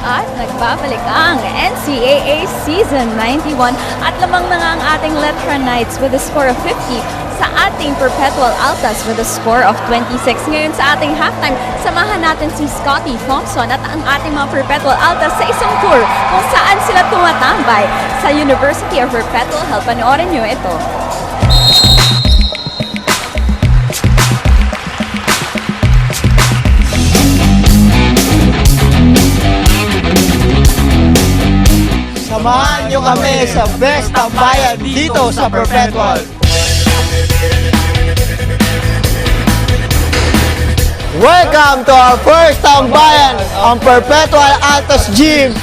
At nagbabalik ang NCAA Season 91 at lamang na nga ang ating Letran Knights with a score of 50 sa ating Perpetual Altas with a score of 26. Ngayon sa ating halftime, samahan natin si Scotty Thompson at ang ating mga Perpetual Altas sa isang tour kung saan sila tumatambay sa University of Perpetual. Panoorin nyo ito. Samahan nyo kami sa best tambayan dito sa Perpetual. Welcome to our first tambayan ang Perpetual Altas Gym.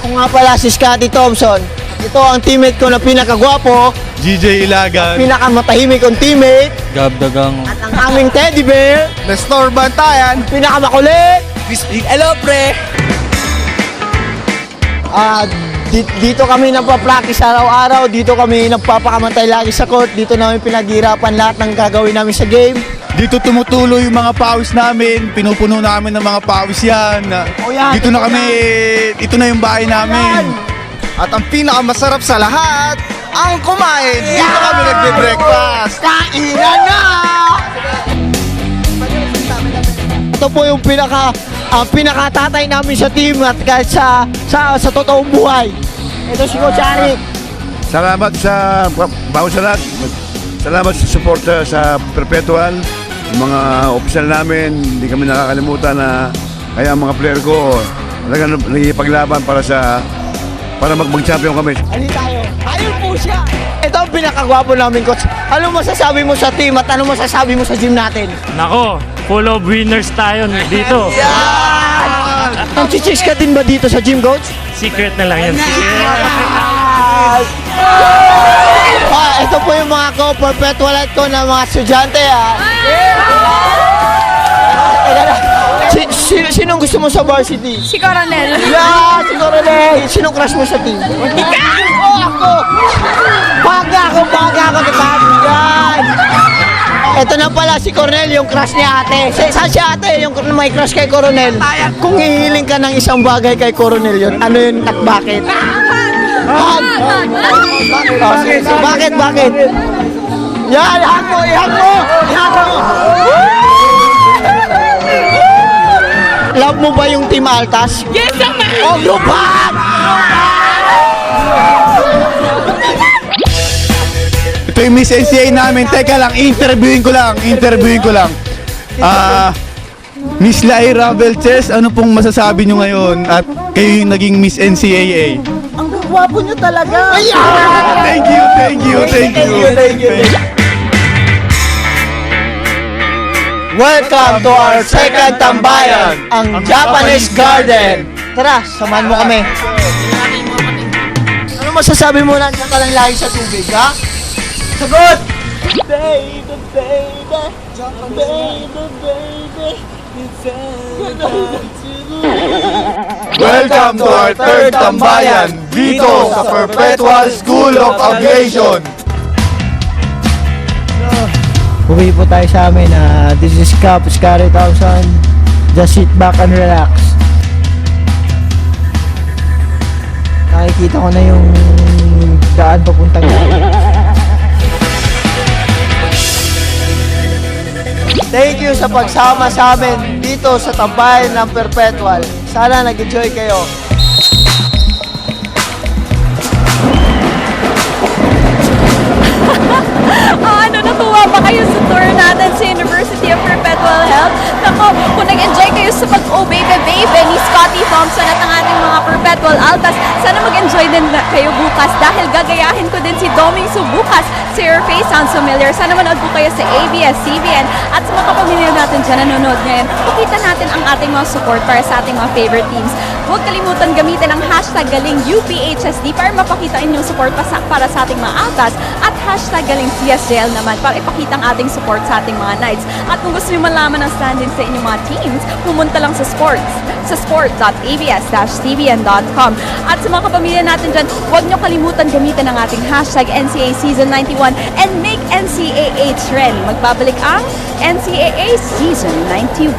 Ako nga pala si Scotty Thompson. Ito ang teammate ko na pinakagwapo, GJ Ilagan, pinakamatahimik kong teammate, Gab Dagang, at ang aming teddy bear, Nestor Bantayan, pinakamakulit. Hello pre! Dito kami nagpa-practice araw-araw, dito kami nagpapakamantay lagi sa court, dito namin pinaghirapan lahat ng gagawin namin sa game. Dito tumutuloy yung mga pawis namin, pinupuno namin ng mga pawis yan. Dito na kami, ito na yung bahay namin. At ang pinakamasarap sa lahat, ang kumain. Dito kami nagbe-breakfast. Kainan na! Ito po yung pinakatatay namin sa team at kahit sa totoong buhay. Ito si Coach Arik. Salamat sa bawat lahat. Salamat sa support sa Perpetual. Yung mga opisyal namin, hindi kami nakakalimutan na kaya ang mga player ko talagang nagipaglaban para mag-champion kami. Ali tayo. Ayun po siya. Ito ang pinakagwapo namin, Coach. Ano masasabi mo sa team at ano masasabi mo sa gym natin? Nako, full of winners tayo dito. Yan! Nag-chase ka din ba dito sa gym, Coach? Secret na lang yan. Ito po yung mga ko-perpetualite ko na mga estudyante. Sinong gusto mo sa varsity? Si Coronel. Yeah, si Coronel. Sinong crush mo sa team? Ikaw! Oh, ako! Baga ako, diba? Yan! Ito na pala si Coronel, yung crush ni ate. Saan si ate? Yung may crush kay Coronel. Kung hihiling ka ng isang bagay kay Coronel yun, ano yun at bakit? Bakit? Yan, ihag mo! Love mo ba yung Team Altas? Yes, naman! Oh, grupan! Ito yung Miss NCAA namin. Teka lang, interviewin ko lang. Miss Lyra Belches, ano pong masasabi nyo ngayon at kayo yung naging Miss NCAA? Ang gwapo nyo talaga! Thank you. Welcome to our second tambayan, ang Japanese Garden. Tara, samahan mo kami. Ano masasabi mo na ka lang lagi sa tubig, ha? Sagot! Baby. Welcome to our third tambayan dito sa Perpetual School of Aviation. Uwi po tayo sa amin. This is Scotty Thompson. Just sit back and relax. Nakikita ko na yung daan papuntang Thank you sa pagsama sa amin dito sa tambayan ng Perpetual. Sana nag-enjoy kayo. Natuwa ba kayo sa tour natin sa University of Perpetual Health? Nako, kung nag-enjoy kayo sa pag-oh baby ni Scotty Thompson at ang ating mga Perpetual Altas, sana mag-enjoy din kayo bukas dahil gagayahin ko din si Doming Su bukas. Si Your Face Sounds Familiar. Sana manood po kayo sa ABS-CBN at sa mga kapamilya natin dyan nanonood ngayon. Pakita natin ang ating mga support para sa ating mga favorite teams. Huwag kalimutan gamitin ang hashtag galing UPHSD para mapakita inyong support para sa ating mga altas at hashtag galing CSJL naman para ipakita ang ating support sa ating mga Knights. At kung gusto nyo malaman ang standings sa inyong mga teams, pumunta lang sa sport.abs-cbn.com. At sa mga kapamilya natin dyan, huwag nyo kalimutan gamitin ang ating hashtag NCAA Season 91 and make NCAA trend. Magbabalik ang NCAA Season 91.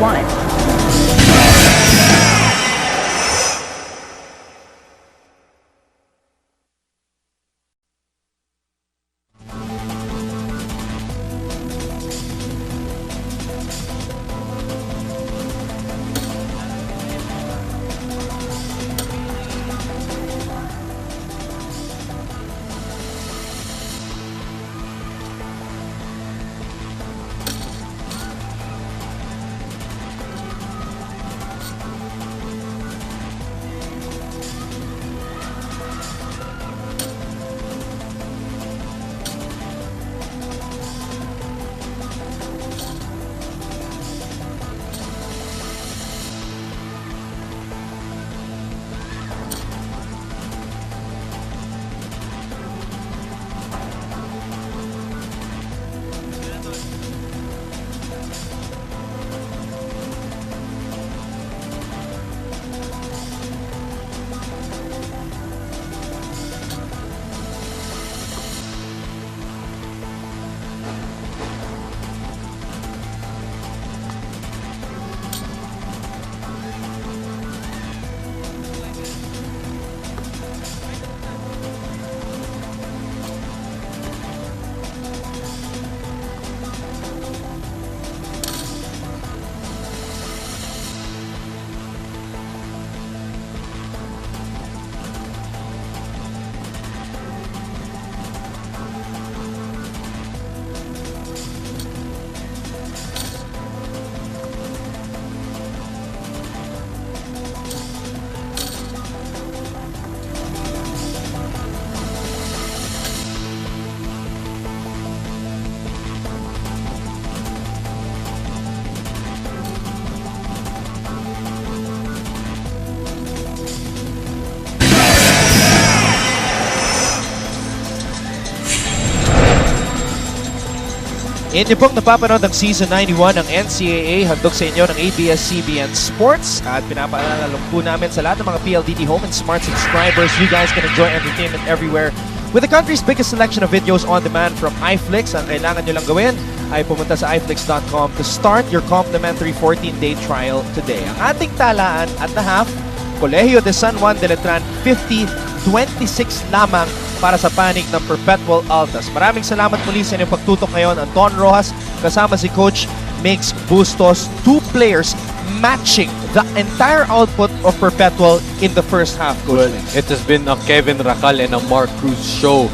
Inyo pong napapanood ang Season 91 ng NCAA, handog sa inyo ng ABS-CBN Sports. At pinapaalala po namin sa lahat ng mga PLDT Home and Smart subscribers, you guys can enjoy entertainment everywhere with the country's biggest selection of videos on demand from iFlix. Ang kailangan nyo lang gawin ay pumunta sa iflix.com to start your complimentary 14-day trial today. Ang ating talaan at the half, Colegio de San Juan de Letran, 50-26 lamang para sa panig ng Perpetual Altas. Maraming salamat muli sa inyong pagtutok ngayon. Anton Rojas kasama si Coach Mix Bustos. 2 players matching the entire output of Perpetual in the first half, Coach Mix. It has been a Kevin Racal and a Mark Cruz show.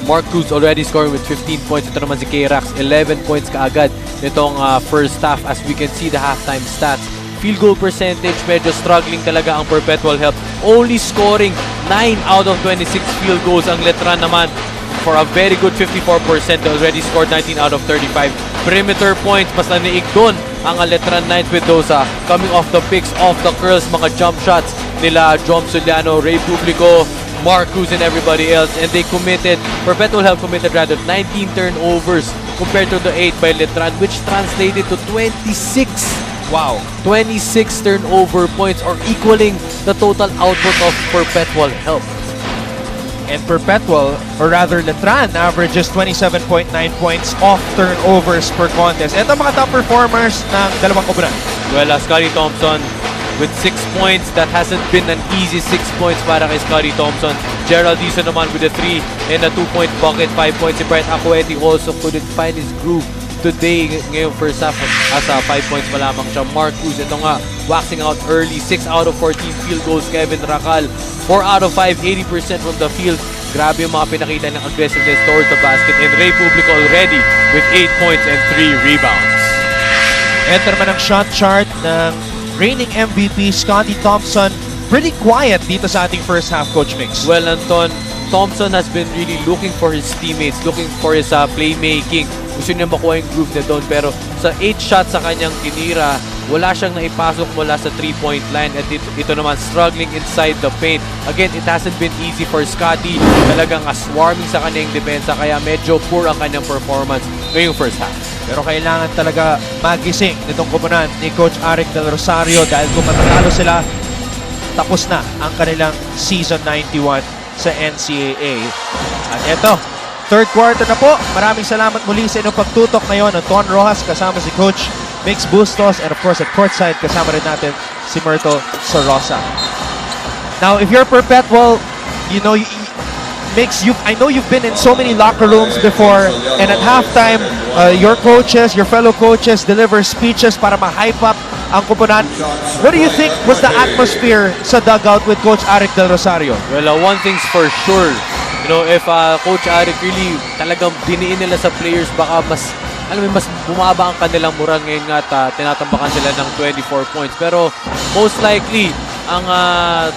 Mark Cruz already scoring with 15 points. Ito naman si K-Rax, 11 points kaagad nitong first half. As we can see the halftime stats, field goal percentage, medyo struggling talaga ang Perpetual Help. Only scoring 9 out of 26 field goals. Ang Letran naman, for a very good 54%, they already scored 19 out of 35. Perimeter points, mas naniig doon ang Letran Knights with those coming off the picks, off the curls, mga jump shots nila Jom Soliano, Ray Publico, Mark Cruz, and everybody else. And they committed, Perpetual Help committed rather 19 turnovers compared to the 8 by Letran, which translated to 26. Wow, 26 turnover points, or equaling the total output of Perpetual Help. And Perpetual, or rather Letran, averages 27.9 points off turnovers per contest. Ito ang mga top performers ng dalawang koponan. Well, Scotty Thompson with 6 points. That hasn't been an easy 6 points para kay Scotty Thompson. Gerald Dizon naman with a 3 and a 2-point bucket, 5 points. Si Bright Acueti also couldn't find his groove today ngayong first half as 5 points pa lamang siya. Mark Cruz, ito nga, waxing out early, 6 out of 14 field goals. Kevin Racal, 4 out of 5, 80% from the field. Grabe yung mga pinakita ng aggressiveness towards the basket. And Ray Publico already with 8 points and 3 rebounds. Enter naman ang shot chart ng reigning MVP Scotty Thompson. Pretty quiet dito sa ating first half, Coach Mix. Well, Anton, Thompson has been really looking for his teammates, looking for his playmaking. Gusto niya makuha yung groove na doon, pero sa 8 shots sa kanyang tinira, wala siyang naipasok mula sa 3-point line, at ito naman struggling inside the paint. Again, it hasn't been easy for Scotty. Talagang swarming sa kanyang depensa, kaya medyo poor ang kanyang performance ngayong first half. Pero kailangan talaga magising nitong koponan ni Coach Aric Del Rosario, dahil kung matatalo sila, tapos na ang kanilang Season 91 sa NCAA. At eto, third quarter na po. Maraming salamat muli sa inyong pagtutok ngayon. Anton Rojas kasama si Coach Mix Bustos, and of course at courtside kasama rin natin si Myrtle Sorosa. Now, if you're Perpetual, you know, Mix, I know you've been in so many locker rooms before, and at halftime, your coaches, your fellow coaches deliver speeches para ma-hype up ang koponan. What do you think was the atmosphere sa dugout with Coach Aric Del Rosario? Well, one thing's for sure, you know, if Coach Aric really talagang biniin nila sa players, baka mas bumaba ang kanilang moral ngayon nga at tinatambakan sila ng 24 points. Pero most likely, ang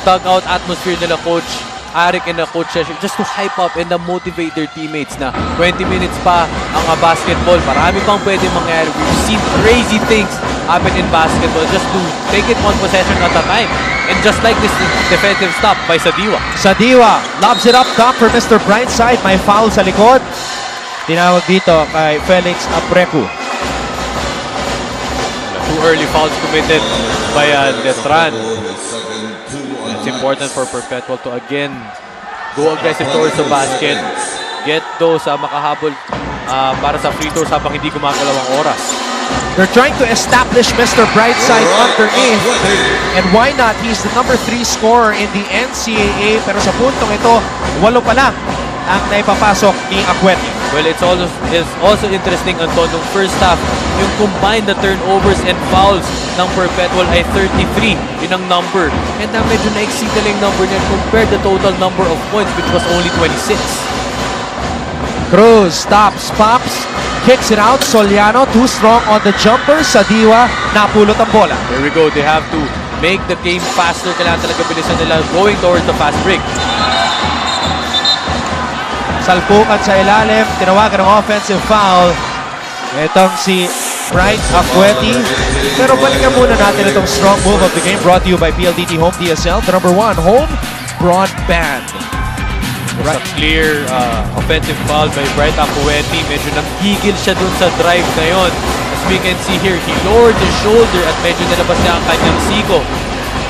dugout atmosphere nila Coach Aric and the coach just to hype up and motivate their teammates na 20 minutes pa ang basketball. Marami pang pwede mangyari. We've seen crazy things happen in basketball, just to take it one possession at a time. And just like this defensive stop by Sadiwa. Sadiwa lobs it up top for Mr. Brightside. May foul sa likod. Tinawag dito kay Felix Aprecu. 2 early fouls committed by Letran. It's important for Perpetual to again go aggressive towards the basket. Get those makahabol para sa free throws habang hindi gumagalaw ang oras. They're trying to establish Mr. Brightside underneath. And why not? He's the number 3 scorer in the NCAA. Pero sa puntong ito, 8 pa lang ang naipapasok ni Acueti. Well, it's also interesting, Anton, nung first half, yung combined na turnovers and fouls ng Perpetual ay 33. Yun ang number. And medyo na-exceed na yung number niya compared the total number of points, which was only 26. Cruz stops, pops, kicks it out. Soliano too strong on the jumper. Sadiwa napulot ang bola. There we go. They have to make the game faster. Kailangan talaga bilisan nila going towards the fast break. Salpukan sa ilalim, tinawagan ng offensive foul. Itong si Bright Acueti. Pero balikan muna natin itong strong move of the game brought to you by PLDT Home DSL, the #1 home broadband. Right. A clear offensive foul by Bright Acueti. Medyo nanggigil siya dun sa drive na yun. As we can see here, he lowered his shoulder at medyo nilabas niya ang kanyang siko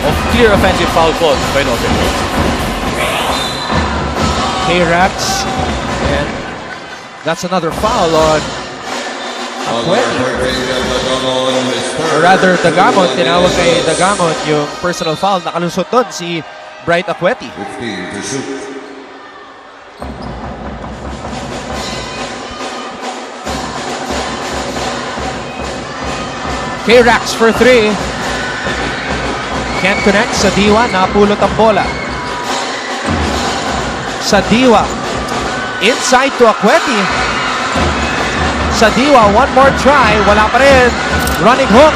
of clear offensive foul call by the offense. K-Rax. And that's another foul on Acueti. Or rather, Dagamon. Tinawag kay Dagamon yung personal foul. Nakalusot doon si Bright Acueti. K-Rax for 3. Can't connect sa Diwa. Napulot ang bola. Sa Diwa. Inside to Acueti. Sa Diwa. One more try. Wala pa rin. Running hook.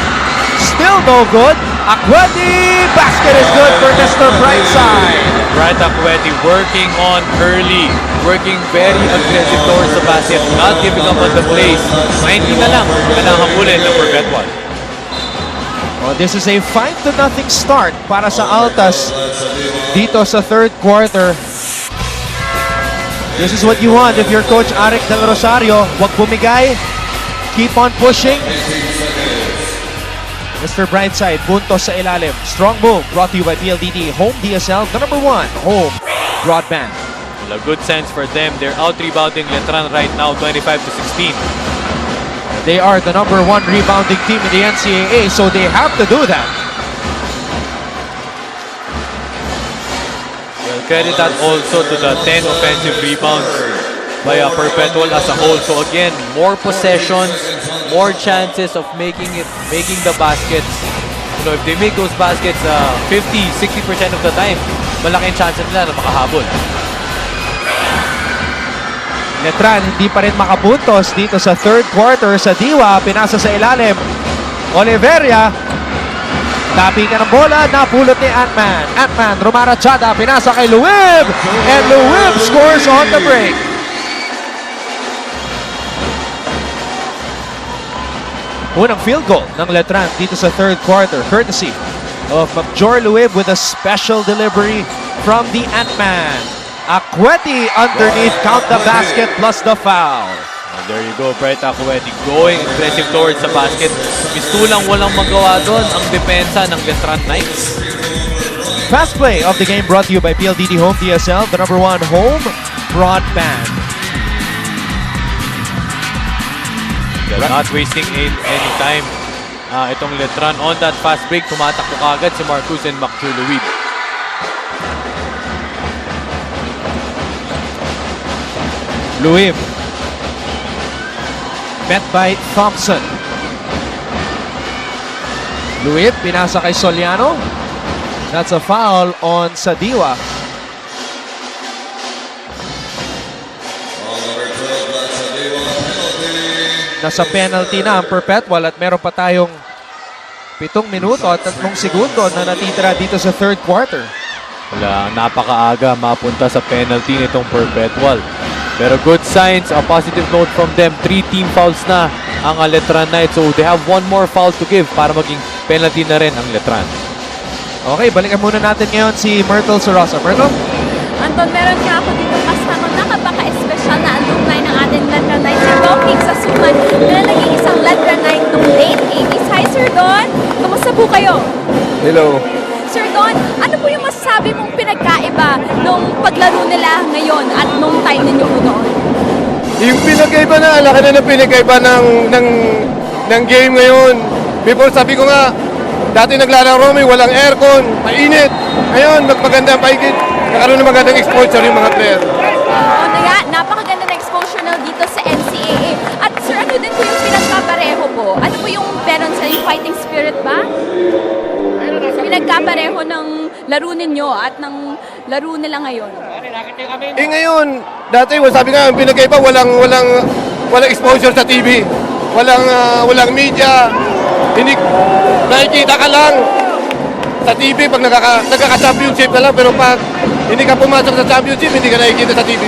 Still no good. Acueti. Basket is good for Mr. Brightside. Bright Acueti working on early. Working very aggressive towards the basket. Not giving up on the plays. 19 na lang. Kailangan habulin ng Perpetual. Oh, this is a 5-0 start para sa Altas dito sa third quarter. This is what you want if you're Coach Arik Del Rosario. Huwag bumigay. Keep on pushing. Mr. Brightside, puntos sa ilalim. Strong move brought to you by PLDT. Home DSL, the #1 home broadband. Well, a good sense for them. They're out-rebounding Letran right now, 25-16. They are the #1 rebounding team in the NCAA, so they have to do that. Well, credit that also to the 10 offensive rebounds by Perpetual as a whole. So again, more possessions, more chances of making the baskets. You know, if they make those baskets 50-60% of the time, malaking chances nila na makahabol. Letran hindi pa rin makapuntos dito sa third quarter sa Diwa. Pinasa sa ilalim. Oliveria. Tapping ka ng bola. Napulot ni Ant-Man. Ant-Man, Romarachada. Pinasa kay Luwib. And Luwib scores on the break. Unang field goal ng Letran dito sa third quarter. Courtesy of Major Luwib with a special delivery from the Ant-Man. Acueti underneath, count the basket plus the foul. And there you go, Bright Acueti going aggressive towards the basket. Mistulang walang magawa doon ang depensa ng Letran Knights. Fast play of the game brought to you by PLDT Home DSL, the #1 home broadband. They're not wasting any time. Itong Letran on that fast break, tumatakbo kagad si Marcus and Macchuluwid. Luwib. Met by Thompson. Luwib, pinasa kay Soliano. That's a foul on Sadiwa. Nasa penalty na ang Perpetual at meron pa tayong 7 minuto at 3 segundo na natitira dito sa third quarter. Wala, napakaaga mapunta sa penalty nitong Perpetual. Pero good signs, a positive note from them. 3 team fouls na ang Letran Knights. So they have 1 more foul to give para maging penalty na rin ang Letran. Okay, balikan muna natin ngayon si Myrtle Sorosa. Myrtle? Anton, meron nga ako dito kasama napaka-espesyal na alumni ng ating Letran Knights. Si Donkey sa Suman na naging isang Letran Knight noong late 80s. Hi, Sir Don! Kamusta po kayo? Hello. Sir Don, ano po yung masasabi mong pinagkaiba nung paglaro nila ngayon at nung time ninyo po noon? Yung pinagkaiba na, laki na ng pinagkaiba ng game ngayon. Before sabi ko nga, dati naglalaro may walang aircon, mainit. Ngayon, maganda ang paigid. Nakaroon ng magandang exposure yung mga player. Oo, napakaganda na exposure na dito sa NCAA. At sir, ano din po yung pinagkapareho po? Ano po yung meron sa yung fighting spirit ba? Pinagkapareho ng laro ninyo at ng laro nila ngayon. Ngayon, dati sabi nga, ang pinagkaiba, walang exposure sa TV. Walang media. Hindi, nakikita ka lang sa TV pag nagkaka-championship ka lang, pero pag hindi ka pumasok sa championship, hindi ka nakikita sa TV.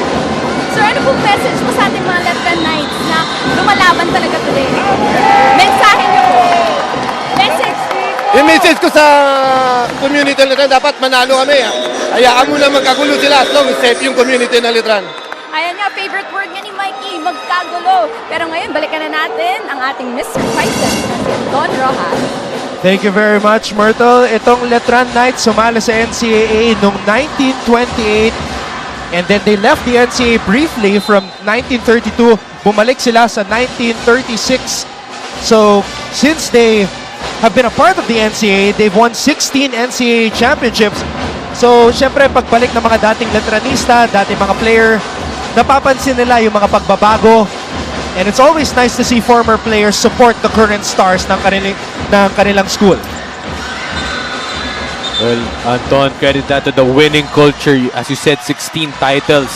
Sir, ano pong message mo sa ating mga Letran Knights na lumalaban talaga today? Mensahe niyo po. Message. Yung message ko sa community ng Letran, dapat manalo kami. Hayaan mo na magkagulo sila as long as safe yung community ng Letran. Ayan nga, favorite word nga ni Mikey, magkagulo. Pero ngayon, balikan na natin ang ating Mr. Python, si Don Rojas. Thank you very much, Myrtle. Itong Letran Knights sumali sa NCAA noong 1928 and then they left the NCAA briefly from 1932. Bumalik sila sa 1936. So, since they have been a part of the NCAA, they've won 16 NCAA championships. So, syempre, pagbalik ng mga dating Letranista, dating mga player, napapansin nila yung mga pagbabago. And it's always nice to see former players support the current stars ng kanilang school. Well, Anton, credit that to the winning culture. As you said, 16 titles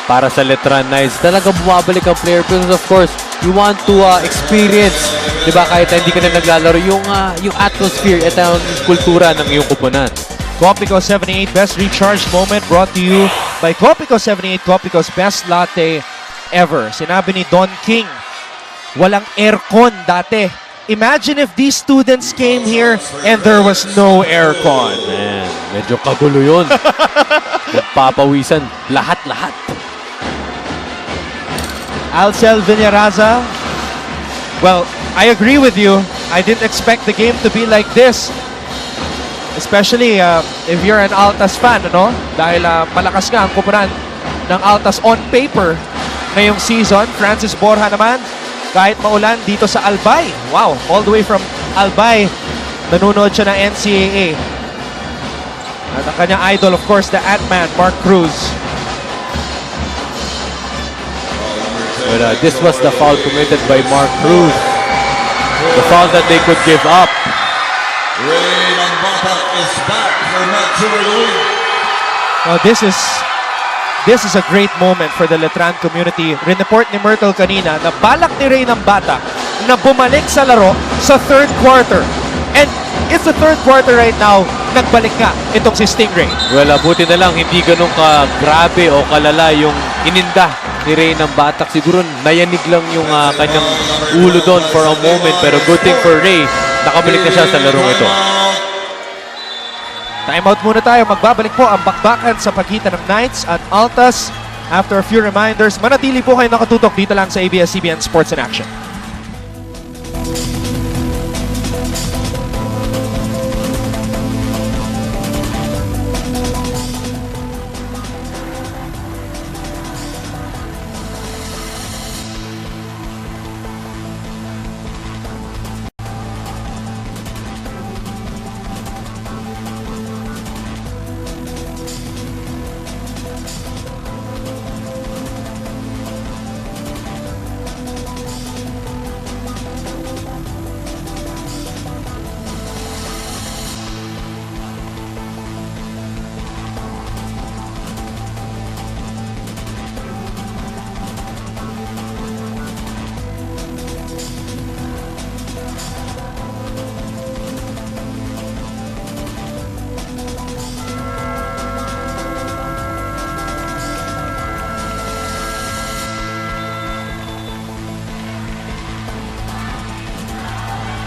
para sa Letran Knights. Talaga bumabalik ang player because of course, you want to experience, di ba, kahit hindi ka na naglalaro, yung atmosphere at ang kultura ng iyong kupunan. Copico 78 Best Recharge Moment brought to you by Copico 78, Copico's best latte ever. Sinabi ni Don King, walang aircon dati. Imagine if these students came here and there was no aircon. Man, medyo kagulo yun. Nagpapawisan lahat-lahat. Alcel Viñaraza, well, I agree with you. I didn't expect the game to be like this. Especially if you're an Altas fan, ano? Dahil malakas nga ang kupunan ng Altas on paper ngayong season. Francis Borja naman, kahit maulan dito sa Albay. Wow, all the way from Albay, nanonood siya ng NCAA. At ang kanyang idol, of course, the Ant-Man, Mark Cruz. But this was the foul committed by Mark Cruz. The foul that they could give up. Well, this is a great moment for the Letran community. Report ni Myrtle kanina na balak ni Ray ng Bata na bumalik sa laro sa third quarter. And it's the third quarter right now. Nagbalik nga itong si Stingray. Well, buti na lang hindi ganun ka-grabe o kalala yung ininda ni Ray ng Batak. Siguro nayanig lang yung kanyang ulo doon for a moment. Pero good thing for Ray, nakabalik na siya sa larong ito. Timeout muna tayo. Magbabalik po ang bakbakan sa pagitan ng Knights at Altas. After a few reminders, manatili po kayo nakatutok dito lang sa ABS-CBN Sports in Action.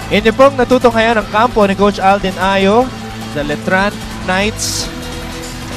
Inyo pong natutunghayan ang kampo ni Coach Alden Ayo, the Letran Knights.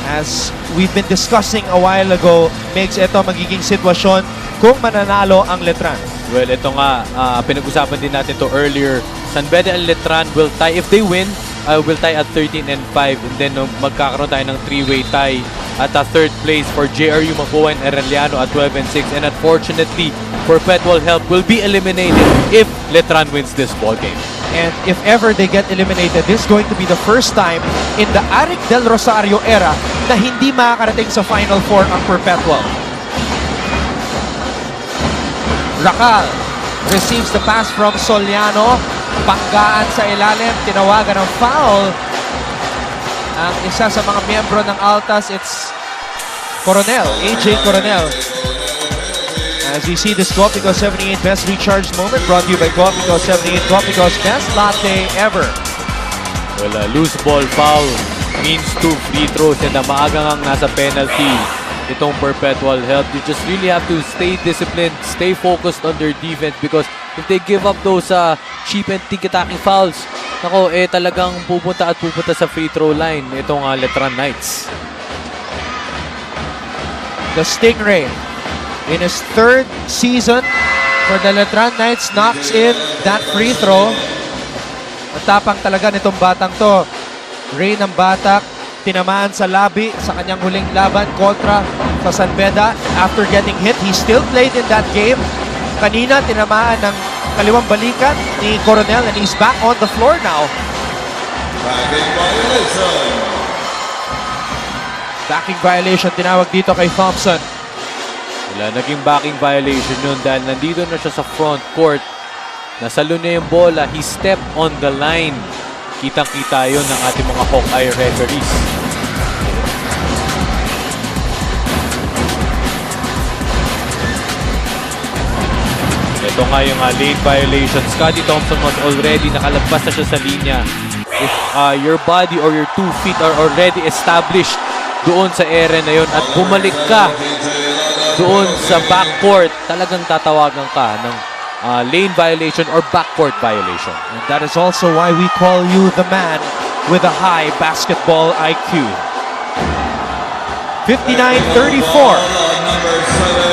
As we've been discussing a while ago, makes ito magiging sitwasyon kung mananalo ang Letran. Well, ito nga, pinag-usapan din natin to earlier. San Bede and Letran will tie. If they win, will tie at 13-5. And then magkakaroon tayo ng three-way tie at third place for JRU Mapua and Arellano at 12-6. And unfortunately, Perpetual Help will be eliminated if Letran wins this ball game. And if ever they get eliminated, this is going to be the first time in the Aric Del Rosario era na hindi makakarating sa Final Four ang Perpetual. Racal receives the pass from Soliano. Panggaan sa ilalim, tinawagan ng foul. Ang isa sa mga miyembro ng Altas, it's Coronel, AJ Coronel. As we see this Copico 78 Best Recharge Moment brought to you by Copico 78, Copico's best latte ever. Well, loose ball foul means 2 free throws and maaga ngang nasa penalty itong Perpetual Help. You just really have to stay disciplined, stay focused on their defense because if they give up those cheap and tiki-taki fouls, Nako, talagang pupunta sa free throw line itong Letran Knights. The Stingray, in his 3rd season for the Letran Knights, knocks in that free throw. Matapang talaga nitong batang to. Ray ng Batak, tinamaan sa labi sa kanyang huling laban kontra sa San Beda. After getting hit, he still played in that game. Kanina, tinamaan ng kaliwang balikat ni Coronel and he's back on the floor now. Backing violation tinawag dito kay Thompson. Wala naging backing violation yun dahil nandito na siya sa front court. Nasalo na yung bola. He stepped on the line. Kitang-kita yun ng ating mga Hawkeye referees. Ito nga yung lane violation. Scotty Thompson was already nakalagpas na siya sa linya. If your body or your 2 feet are already established doon sa area na yun at bumalik ka doon sa backcourt, talagang tatawagan ka ng lane violation or backcourt violation. And that is also why we call you the man with a high basketball IQ. 59-34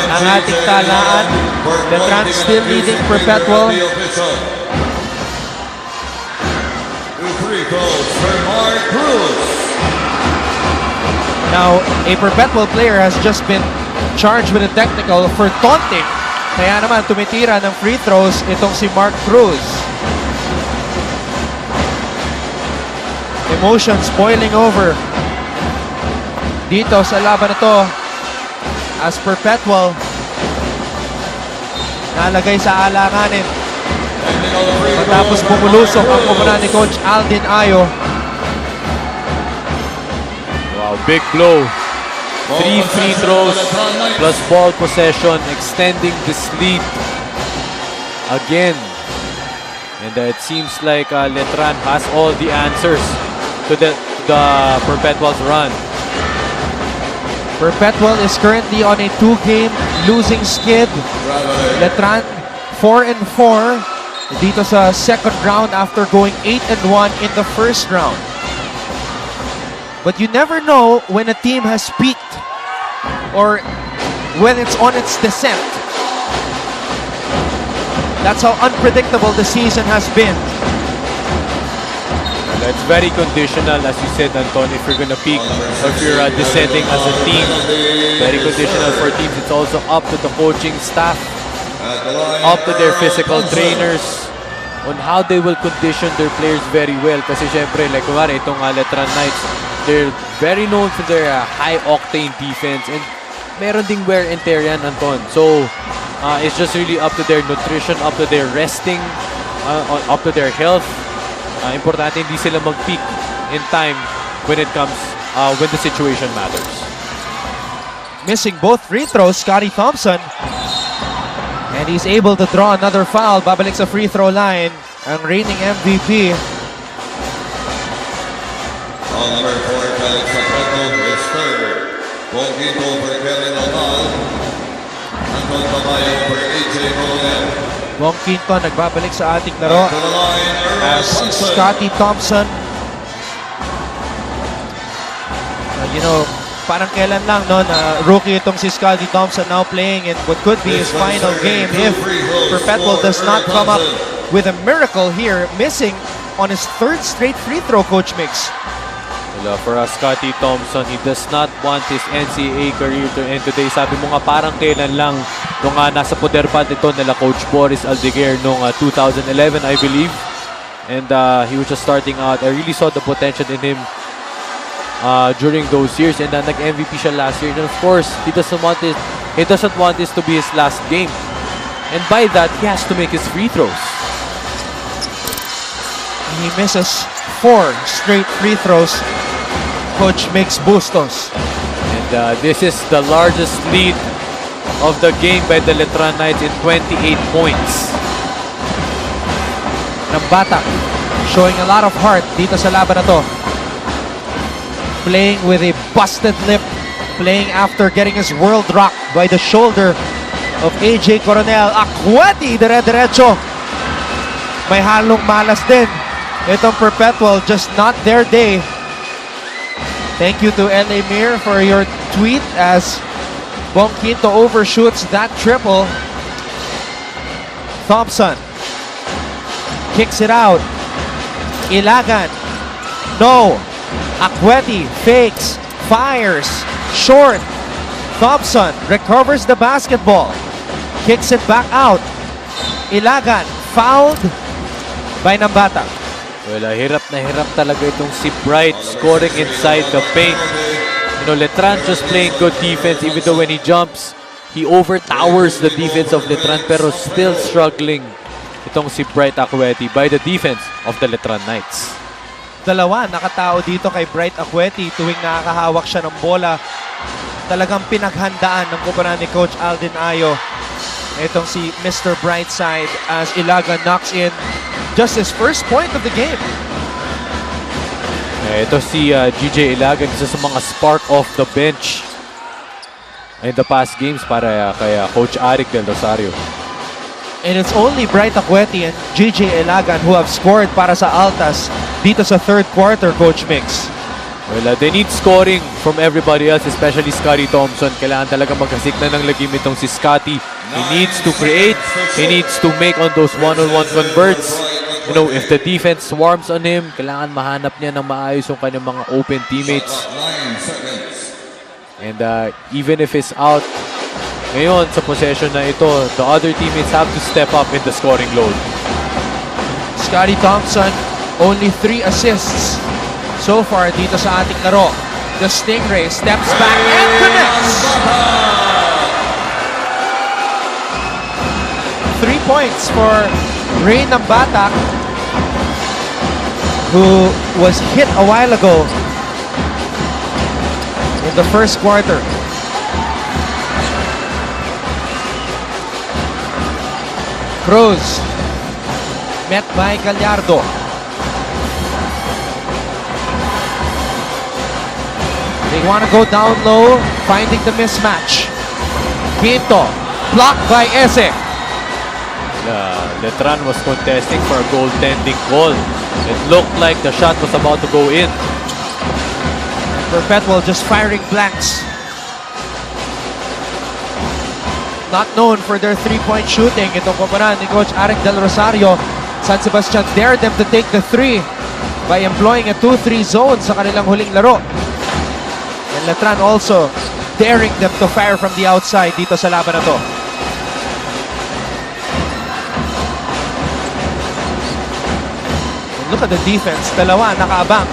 ang ating talaan. Letran still leading Perpetual. Now, a Perpetual player has just been charged with a technical for taunting. Kaya naman tumitira ng free throws itong si Mark Cruz. Emotions boiling over dito sa laban na to as Perpetual nalagay sa alanganin matapos bumulusok ang kumuna ni Coach Aldin Ayo. Wow, big blow. 3 free throws plus ball possession, extending this lead again. And it seems like Letran has all the answers to the Perpetual's run. Perpetual is currently on a 2-game losing skid. Letran 4-4 dito sa second round after going 8-1 in the first round. But you never know when a team has peaked or when it's on its descent. That's how unpredictable the season has been. It's very conditional, as you said, Anton, if you're gonna peak or if you're descending as a team. Very conditional for teams. It's also up to the coaching staff, up to their physical trainers on how they will condition their players very well. Kasi syempre, like kumari, itong Letran Knights, they're very known for their high-octane defense and meron ding wear and tear yan, Anton. So, it's just really up to their nutrition, up to their resting, up to their health. Importante hindi sila mag-peak in time when it comes, when the situation matters. Missing both free throws, Scotty Thompson. And he's able to draw another foul. Babalik sa free throw line ang reigning MVP. On number 4, Felix Sapato is third. Bongito for Kevin Omal. Anton Babayo for AJ Coronel. Wong Quinton nagbabalik sa ating laro as Scotty Thompson. You know, parang kailan lang no, na rookie itong si Scotty Thompson now playing in what could be his final game if Perpetual does not come up with a miracle here, missing on his 3rd straight free throw, Coach Mix. For Scotty Thompson, he does not want his NCAA career to end today. Sabi mo nga parang kailan lang nung nasa poder pa ito nila Coach Boris Aldeguer noong 2011, I believe. And he was just starting out. I really saw the potential in him during those years. And nag-MVP siya last year. And of course, he doesn't want this to be his last game. And by that, he has to make his free throws. He misses 4 straight free throws. Coach Mix Bustos. And this is the largest lead of the game by the Letran Knights in 28 points. Ng Batak showing a lot of heart dito sa laban na to. Playing with a busted lip. Playing after getting his world rocked by the shoulder of AJ Coronel. Akwati, dire-diretso. May halong malas din Itong Perpetual, just not their day. Thank you to LA Mir for your tweet as Bong Quinto overshoots that triple. Thompson kicks it out. Ilagan. No. Akweti fakes, fires, short. Thompson recovers the basketball. Kicks it back out. Ilagan fouled by Nambata. Well, hirap na hirap talaga itong si Bright scoring inside the paint. You know, Letran just playing good defense even though when he jumps, he overtowers the defense of Letran pero still struggling itong si Bright Akweti by the defense of the Letran Knights. Dalawa nakatao dito kay Bright Akweti tuwing nakakahawak siya ng bola. Talagang pinaghandaan ng kumparan ni Coach Alden Ayo. Itong si Mr. Brightside as Ilagan knocks in just his first point of the game. Ito si GJ Ilagan, isa sa mga spark off the bench in the past games para kay Coach Arik Del Rosario. And it's only Bright Akweti and GJ Ilagan who have scored para sa Altas dito sa third quarter, Coach Mix. Well, they need scoring from everybody else, especially Scotty Thompson. Kailangan talaga magkasikna ng lagim itong si Scotty. He needs to create. He needs to make on those one-on-one converts. You know, if the defense swarms on him, kailangan mahanap niya ng maayos yung kanyang mga open teammates. And even if he's out, ngayon sa possession na ito, the other teammates have to step up in the scoring load. Scotty Thompson, only 3 assists so far dito sa ating laro. The Stingray steps back and connects. 3 points for Ray Nambata, who was hit a while ago in the first quarter. Cruz met by Gallardo. They want to go down low, finding the mismatch. Quinto, blocked by Eze. Letran was contesting for a goaltending call. It looked like the shot was about to go in. Perpetual just firing blanks. Not known for their three-point shooting. Itong kumparan ni Coach Arik Del Rosario. San Sebastian dared them to take the three by employing a 2-3 zone sa kanilang huling laro. And Letran also daring them to fire from the outside dito sa laban na to. And look at the defense. Dalawa nakaabang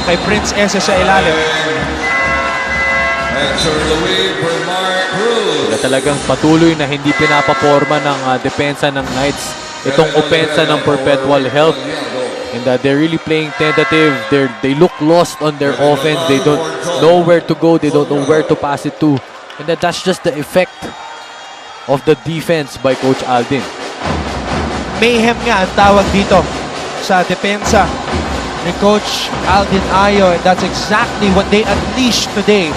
kay Prince Eze sa ilalim. Sila talagang patuloy na hindi pinapaporma ng depensa ng Knights. Itong opensa ng Perpetual Health. And they're really playing tentative. They look lost on their offense. They don't know where to go. They don't know where to pass it to. And that's just the effect of the defense by Coach Alden. Mayhem nga ang tawag dito sa depensa ni Coach Alden Ayo. And that's exactly what they unleashed today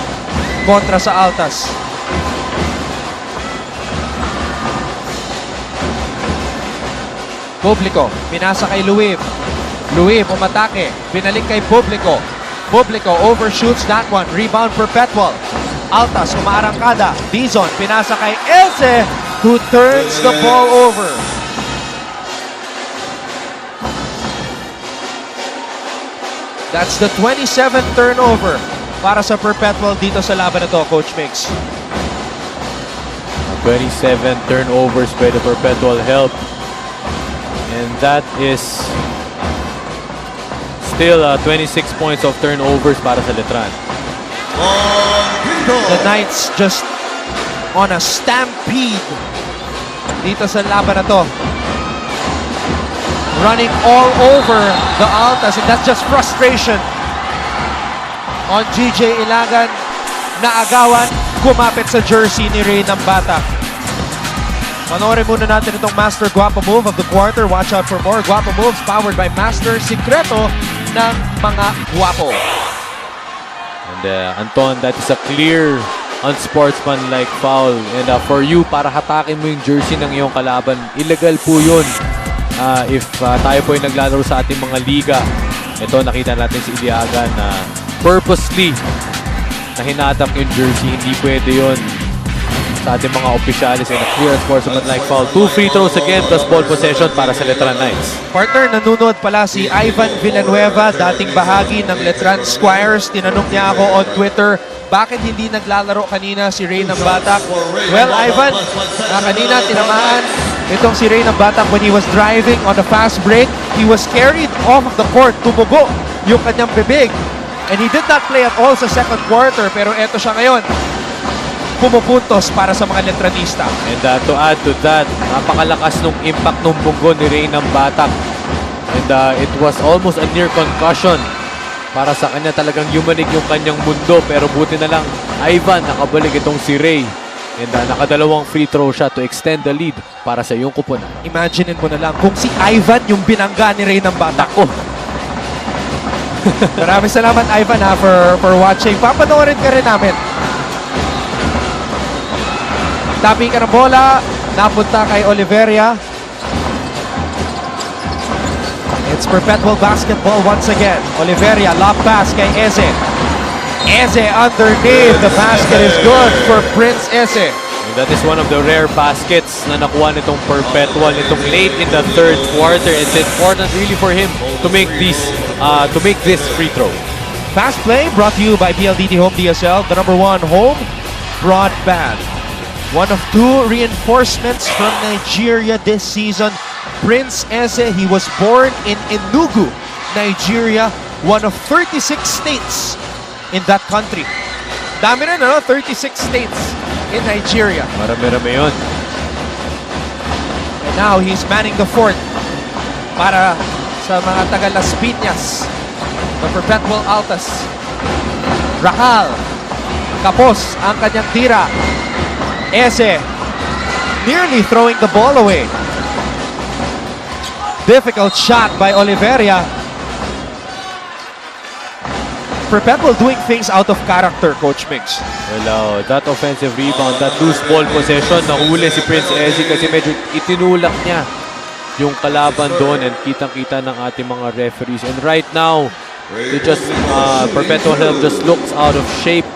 kontra sa Altas. Publico, pinasa kay Luib. Luib umatake, binalik kay Publico. Publico overshoots that one. Rebound Perpetual. Altas umaarangkada. Dizon, pinasa kay Eze, who turns the ball over. That's the 27th turnover para sa Perpetual dito sa laban na to, Coach Mix. 27 turnovers by the Perpetual Health. And that is still 26 points of turnovers para sa Letran. The Knights just on a stampede dito sa laban na to. Running all over the Altas, and that's just frustration on GJ Ilagan na agawan, kumapit sa jersey ni Ray Nambata. Panoorin muna natin itong Master Guapo Move of the quarter. Watch out for more Guapo Moves powered by Master Sikreto ng mga Guapo. And Anton, that is a clear unsportsmanlike foul. And for you, para hatakin mo yung jersey ng iyong kalaban, illegal po yun. if tayo po ay naglalaro sa ating mga liga, ito nakita natin si Iliaga na purposely na hinatak yung jersey. Hindi pwede yun sa ating mga opisyalis and a clear sportsmanlike foul. 2 free throws again plus ball possession para sa Letran Knights. Partner, nanonood pala si Ivan Villanueva, dating bahagi ng Letran Squires. Tinanong niya ako on Twitter, bakit hindi naglalaro kanina si Ray ng Batak? Well, Ivan, kanina tinamaan itong si Ray ng Batak when he was driving on a fast break. He was carried off of the court. Tumubo yung kanyang bibig. And he did not play at all sa second quarter. Pero eto siya ngayon, pumupuntos para sa mga Letranista. And to add to that, napakalakas nung impact ng bunggo ni Ray ng Batak. And it was almost a near concussion. Para sa kanya talagang yumanig yung kanyang mundo. Pero buti na lang, Ivan, nakabalik itong si Ray. And nakadalawang free throw siya to extend the lead para sa iyong kupunan. Imaginein mo na lang kung si Ivan yung binangga ni Ray ng Batak. Oh. Maraming salamat, Ivan, for watching. Papanoorin ka rin namin. Tabi ka ng bola, napunta kay Oliveria. It's Perpetual basketball once again. Oliveria, lob pass kay Eze. Eze underneath. The basket is good for Prince Eze. And that is one of the rare baskets na nakuha nitong Perpetual nitong late in the third quarter. It's important really for him to make this free throw. Fast play brought to you by PLDT Home DSL, the #1 home broadband. One of 2 reinforcements from Nigeria this season. Prince Eze, he was born in Enugu, Nigeria, one of 36 states in that country. Dami rin, 36 states in Nigeria. Marami-rami yun. And now he's manning the fort para sa mga taga Las Piñas, the Perpetual Altas. Rakal, kapos ang kanyang tira. Eze nearly throwing the ball away. Difficult shot by Oliveria. Perpetual doing things out of character, Coach Mix. Well, that offensive rebound, that loose ball possession, nahuli si Prince Eze kasi medyo itinulak niya yung kalaban doon and kitang-kita ng ating mga referees. And right now, they just, Perpetual Health just looks out of shape.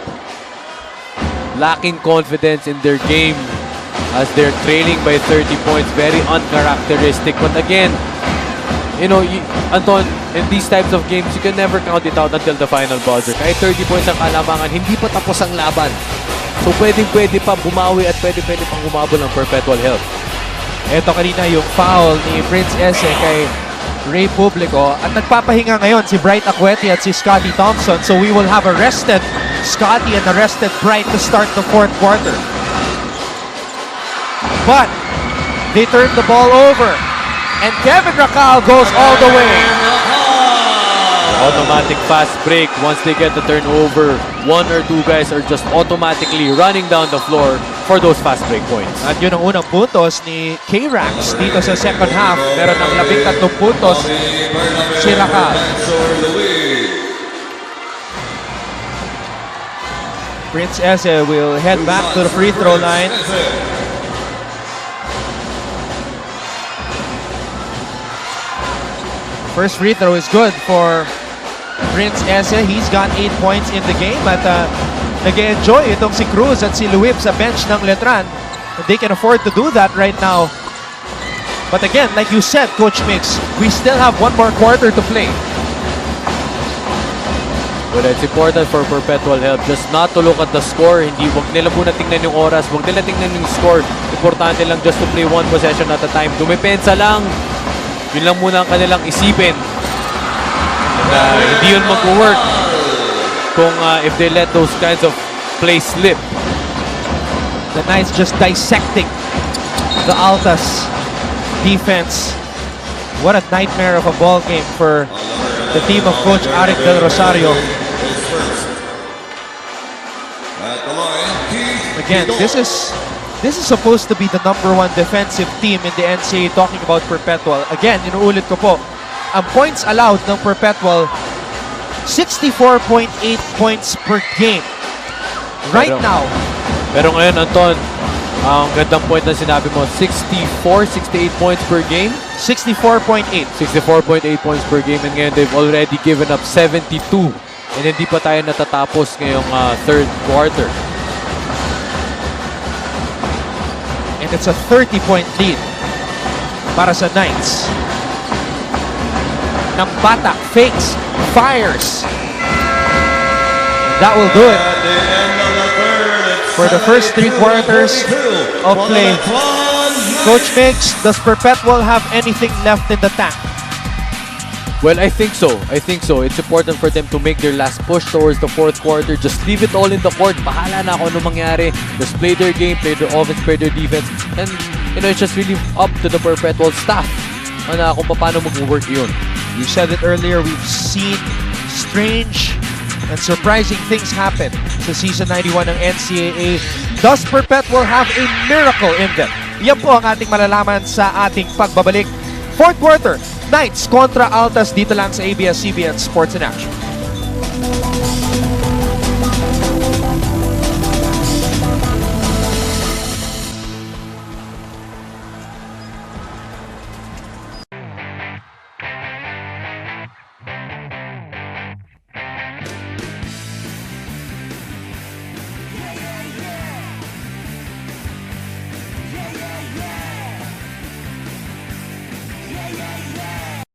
Lacking confidence in their game as they're trailing by 30 points. Very uncharacteristic. But again, you know, Anton, in these types of games, you can never count it out until the final buzzer. Kahit 30 points ang kalamangan, hindi pa tapos ang laban. So pwede pa bumawi at pwede pang humabol ang Perpetual Health. Ito kanina yung foul ni Prince Eze kay Ray Publico. At nagpapahinga ngayon si Bright Acueti at si Scotty Thompson. So we will have a rested Scotty and arrested Bright to start the fourth quarter. But they turn the ball over and Kevin Rakal goes all the way. Automatic fast break. Once they get the turnover, 1 or 2 guys are just automatically running down the floor for those fast break points. At yun ang unang puntos ni K-Rax dito sa second half. Meron ng 13 puntos si Rakal. Prince Eze will head back to the free throw line. First free throw is good for Prince Eze. He's got 8 points in the game at nag-enjoy itong si Cruz at si Luip sa bench ng Letran. They can afford to do that right now. But again, like you said, Coach Mix, we still have 1 more quarter to play. But it's important for Perpetual Health just not to look at the score. Wag nila muna tingnan yung oras, wag nila tingnan yung score. Importante lang just to play 1 possession at a time. Dumepensa lang. Yun lang muna ang kanilang isipin. And, hindi yun mag-work kung if they let those kinds of plays slip. The Knights just dissecting the Altas defense. What a nightmare of a ball game for the team of Coach Arik Del Rosario. Again, this is supposed to be the #1 defensive team in the NCAA. Talking about Perpetual. Again, inuulit ko po, ang points allowed ng Perpetual, 64.8 points per game. Right now. Pero ngayon, Anton, ang gandang point na sinabi mo, 68 points per game. 64.8. 64.8 points per game, and ngayon they've already given up 72. And hindi pa tayo natatapos ngayong third quarter. And it's a 30-point lead para sa Knights. Nambata fakes, fires. That will do it At the end of the third, it's for the first 3 quarters of play. Coach Mix, does Perpetual have anything left in the tank? Well, I think so. It's important for them to make their last push towards the fourth quarter. Just leave it all in the court. Bahala na kung ano mangyari. Just play their game, play their offense, play their defense. And, it's just really up to the Perpetual staff kung paano mag-work yun. You said it earlier, we've seen strange and surprising things happen sa Season 91 ng NCAA. Does Perpetual have a miracle in them? Yan po ang ating malalaman sa ating pagbabalik. Fourth quarter, Knights kontra Altas dito lang sa ABS-CBN Sports in Action.